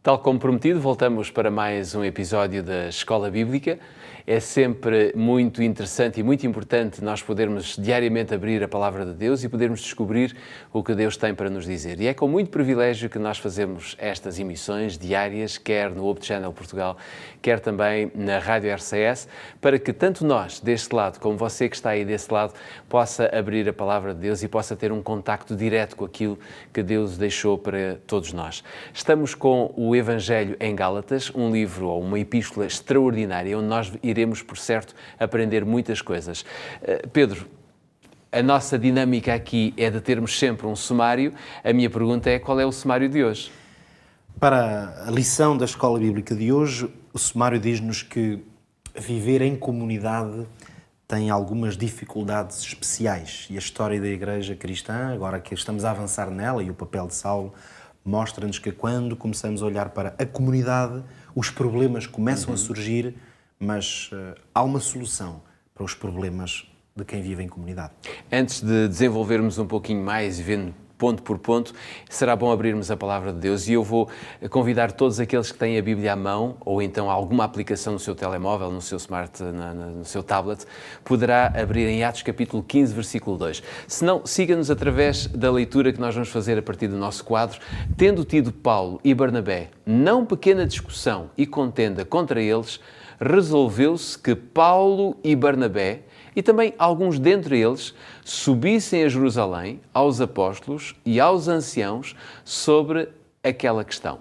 Tal como prometido, voltamos para mais um episódio da Escola Bíblica. É sempre muito interessante e muito importante nós podermos diariamente abrir a Palavra de Deus e podermos descobrir o que Deus tem para nos dizer. E é com muito privilégio que nós fazemos estas emissões diárias, quer no Hope Channel Portugal, quer também na Rádio RCS, para que tanto nós, deste lado, como você que está aí desse lado, possa abrir a Palavra de Deus e possa ter um contacto direto com aquilo que Deus deixou para todos nós. Estamos com o Evangelho em Gálatas, um livro ou uma epístola extraordinária, onde nós iremos, por certo, aprender muitas coisas. Pedro, a nossa dinâmica aqui é de termos sempre um sumário. A minha pergunta é: qual é o sumário de hoje? Para a lição da Escola Bíblica de hoje, o sumário diz-nos que viver em comunidade tem algumas dificuldades especiais e a história da Igreja Cristã, agora que estamos a avançar nela, e o papel de Saulo, mostra-nos que quando começamos a olhar para a comunidade, os problemas começam a surgir, mas há uma solução para os problemas de quem vive em comunidade. Antes de desenvolvermos um pouquinho mais e vendo ponto por ponto, será bom abrirmos a Palavra de Deus e eu vou convidar todos aqueles que têm a Bíblia à mão ou então alguma aplicação no seu telemóvel, no seu smart, no seu tablet, poderá abrir em Atos capítulo 15, versículo 2. Se não, siga-nos através da leitura que nós vamos fazer a partir do nosso quadro. Tendo tido Paulo e Barnabé não pequena discussão e contenda contra eles, resolveu-se que Paulo e Barnabé e também alguns dentre eles subissem a Jerusalém aos apóstolos e aos anciãos sobre aquela questão.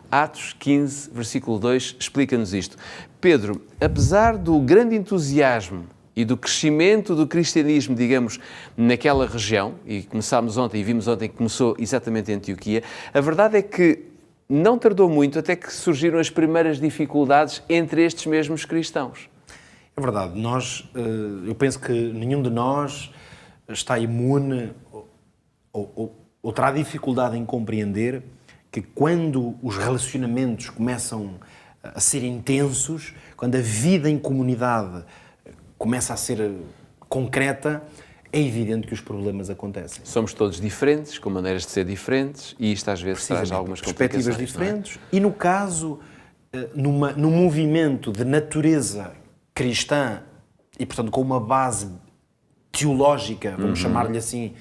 Atos 15, versículo 2, explica-nos isto. Pedro, apesar do grande entusiasmo e do crescimento do cristianismo, digamos, naquela região, e começámos ontem e vimos ontem que começou exatamente em Antioquia, a verdade é que não tardou muito até que surgiram as primeiras dificuldades entre estes mesmos cristãos. É verdade, eu penso que nenhum de nós está imune ou terá dificuldade em compreender que quando os relacionamentos começam a ser intensos, quando a vida em comunidade começa a ser concreta, é evidente que os problemas acontecem. Somos todos diferentes, com maneiras de ser diferentes, e isto às vezes traz algumas complicações. Perspectivas diferentes, e no caso, num movimento de natureza cristã, e portanto com uma base teológica, vamos chamar-lhe assim,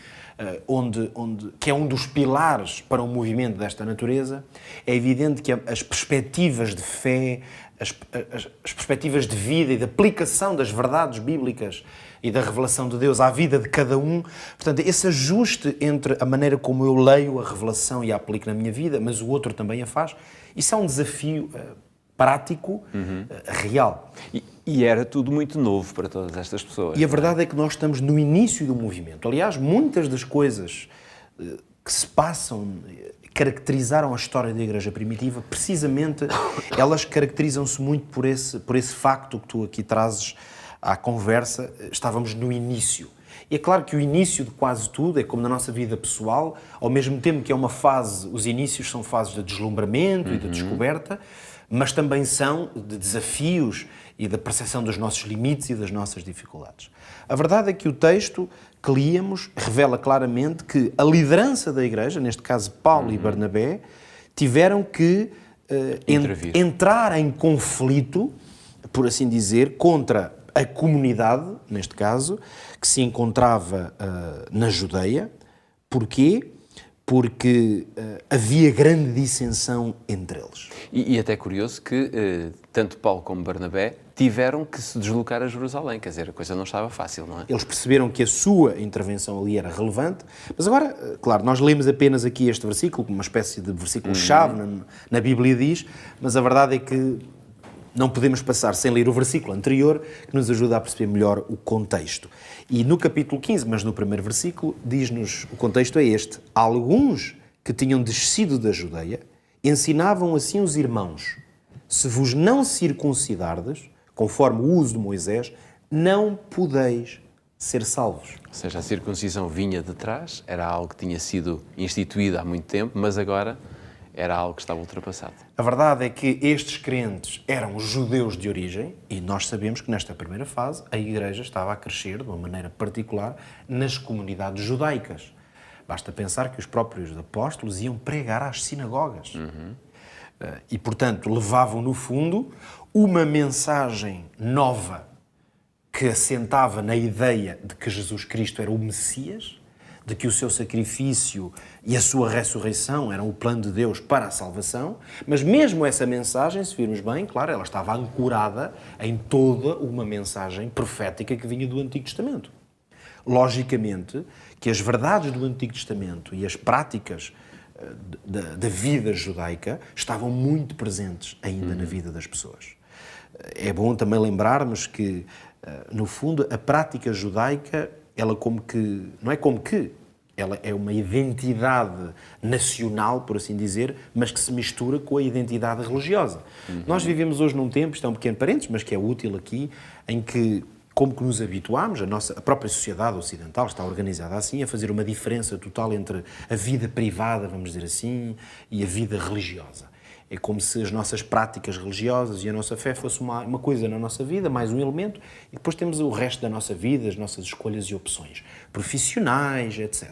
que é um dos pilares para um movimento desta natureza, é evidente que as perspectivas de fé, as perspectivas de vida e de aplicação das verdades bíblicas e da revelação de Deus à vida de cada um, portanto, esse ajuste entre a maneira como eu leio a revelação e a aplico na minha vida, mas o outro também a faz, isso é um desafio prático, real. E era tudo muito novo para todas estas pessoas. E a verdade é que nós estamos no início do movimento. Aliás, muitas das coisas que se passam, caracterizaram a história da Igreja primitiva, precisamente elas caracterizam-se muito por esse facto que tu aqui trazes à conversa. Estávamos no início. E é claro que o início de quase tudo é como na nossa vida pessoal, ao mesmo tempo que é uma fase, os inícios são fases de deslumbramento e de descoberta, mas também são de desafios e da percepção dos nossos limites e das nossas dificuldades. A verdade é que o texto que líamos revela claramente que a liderança da Igreja, neste caso Paulo e Barnabé, tiveram que entrar em conflito, por assim dizer, contra a comunidade, neste caso, que se encontrava na Judeia. Porquê? Porque havia grande dissensão entre eles. E até curioso que tanto Paulo como Barnabé tiveram que se deslocar a Jerusalém, quer dizer, a coisa não estava fácil, não é? Eles perceberam que a sua intervenção ali era relevante, mas agora, claro, nós lemos apenas aqui este versículo, uma espécie de versículo-chave na Bíblia diz, mas a verdade é que não podemos passar sem ler o versículo anterior, que nos ajuda a perceber melhor o contexto. E no capítulo 15, mas no primeiro versículo, diz-nos, o contexto é este: alguns que tinham descido da Judeia ensinavam assim os irmãos: se vos não circuncidardes, conforme o uso de Moisés, não podeis ser salvos. Ou seja, a circuncisão vinha de trás, era algo que tinha sido instituído há muito tempo, mas agora era algo que estava ultrapassado. A verdade é que estes crentes eram judeus de origem e nós sabemos que nesta primeira fase a Igreja estava a crescer de uma maneira particular nas comunidades judaicas. Basta pensar que os próprios apóstolos iam pregar às sinagogas. E, portanto, levavam no fundo uma mensagem nova que assentava na ideia de que Jesus Cristo era o Messias, de que o seu sacrifício e a sua ressurreição eram o plano de Deus para a salvação, mas mesmo essa mensagem, se virmos bem, claro, ela estava ancorada em toda uma mensagem profética que vinha do Antigo Testamento. Logicamente que as verdades do Antigo Testamento e as práticas da vida judaica estavam muito presentes ainda na vida das pessoas. É bom também lembrarmos que, no fundo, a prática judaica, ela ela é uma identidade nacional, por assim dizer, mas que se mistura com a identidade religiosa. Nós vivemos hoje num tempo, isto é um pequeno parênteses, mas que é útil aqui, em que, como que nos habituámos, a própria sociedade ocidental está organizada assim, a fazer uma diferença total entre a vida privada, vamos dizer assim, e a vida religiosa. É como se as nossas práticas religiosas e a nossa fé fosse uma coisa na nossa vida, mais um elemento, e depois temos o resto da nossa vida, as nossas escolhas e opções profissionais, etc.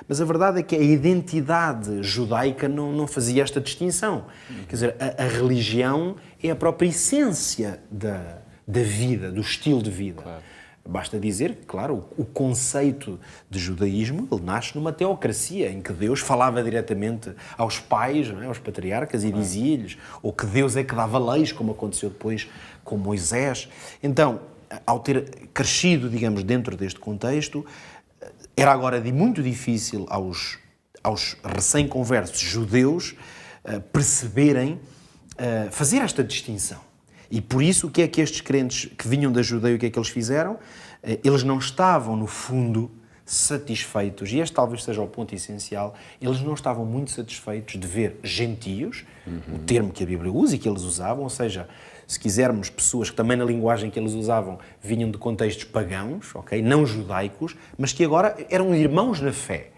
Mas a verdade é que a identidade judaica não fazia esta distinção. Quer dizer, a religião é a própria essência da vida, do estilo de vida. Claro. Basta dizer que, claro, o conceito de judaísmo ele nasce numa teocracia, em que Deus falava diretamente aos pais, não é? Aos patriarcas, e dizia-lhes, ou que Deus é que dava leis, como aconteceu depois com Moisés. Então, ao ter crescido, digamos, dentro deste contexto, era agora muito difícil aos recém-conversos judeus perceberem, fazer esta distinção. E por isso, o que é que estes crentes que vinham da Judeia, o que é que eles fizeram? Eles não estavam, no fundo, satisfeitos, e este talvez seja o ponto essencial, eles não estavam muito satisfeitos de ver gentios, o termo que a Bíblia usa e que eles usavam, ou seja, se quisermos, pessoas que também na linguagem que eles usavam vinham de contextos pagãos, okay? Não judaicos, mas que agora eram irmãos na fé.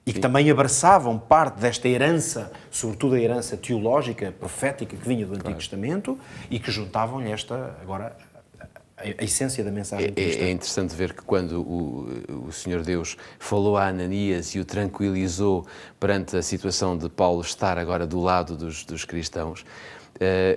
E que também abraçavam parte desta herança, sobretudo a herança teológica, profética, que vinha do Antigo Testamento, e que juntavam-lhe agora, a essência da mensagem cristã. É interessante ver que quando o Senhor Deus falou a Ananias e o tranquilizou perante a situação de Paulo estar agora do lado dos cristãos,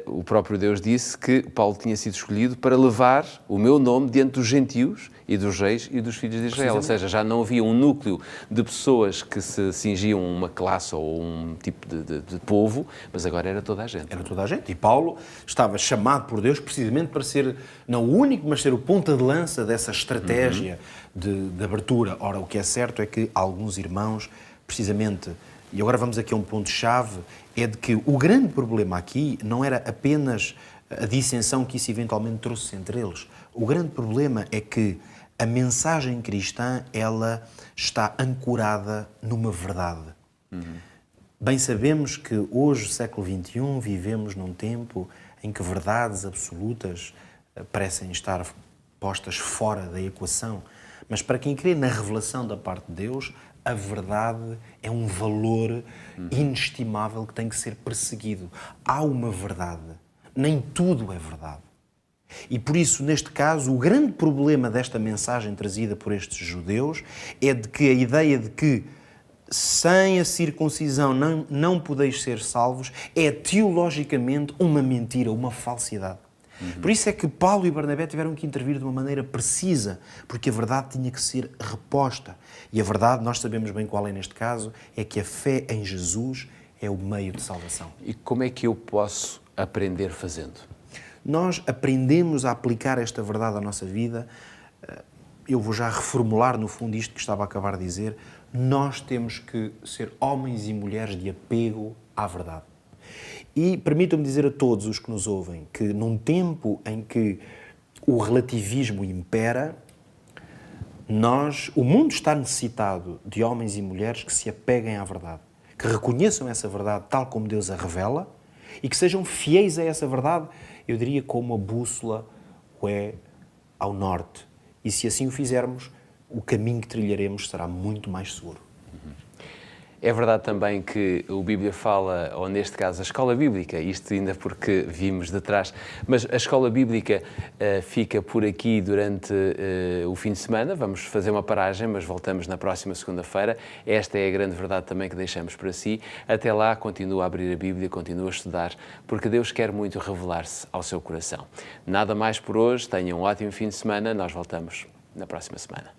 o próprio Deus disse que Paulo tinha sido escolhido para levar o meu nome diante dos gentios e dos reis e dos filhos de Israel. Ou seja, já não havia um núcleo de pessoas que se cingiam a uma classe ou um tipo de povo, mas agora era toda a gente. Era toda a gente. E Paulo estava chamado por Deus precisamente para ser, não o único, mas ser o ponta de lança dessa estratégia de abertura. Ora, o que é certo é que alguns irmãos, precisamente, e agora vamos aqui a um ponto-chave, é de que o grande problema aqui não era apenas a dissensão que isso eventualmente trouxe entre eles. O grande problema é que a mensagem cristã, ela está ancorada numa verdade. Bem sabemos que hoje, século XXI, vivemos num tempo em que verdades absolutas parecem estar postas fora da equação, mas para quem crê na revelação da parte de Deus, a verdade é um valor inestimável que tem que ser perseguido. Há uma verdade. Nem tudo é verdade. E por isso, neste caso, o grande problema desta mensagem trazida por estes judeus é de que a ideia de que sem a circuncisão não podeis ser salvos é teologicamente uma mentira, uma falsidade. Por isso é que Paulo e Barnabé tiveram que intervir de uma maneira precisa, porque a verdade tinha que ser reposta. E a verdade, nós sabemos bem qual é neste caso, é que a fé em Jesus é o meio de salvação. E como é que eu posso aprender fazendo? Nós aprendemos a aplicar esta verdade à nossa vida. Eu vou já reformular, no fundo, isto que estava a acabar de dizer. Nós temos que ser homens e mulheres de apego à verdade. E permitam-me dizer a todos os que nos ouvem que num tempo em que o relativismo impera, o mundo está necessitado de homens e mulheres que se apeguem à verdade, que reconheçam essa verdade tal como Deus a revela e que sejam fiéis a essa verdade, eu diria como a bússola o é ao norte. E se assim o fizermos, o caminho que trilharemos será muito mais seguro. É verdade também que o Bíblia fala, ou neste caso a escola bíblica, isto ainda porque vimos de trás, mas a escola bíblica fica por aqui durante o fim de semana. Vamos fazer uma paragem, mas voltamos na próxima segunda-feira. Esta é a grande verdade também que deixamos para si. Até lá, continua a abrir a Bíblia, continua a estudar, porque Deus quer muito revelar-se ao seu coração. Nada mais por hoje. Tenham um ótimo fim de semana. Nós voltamos na próxima semana.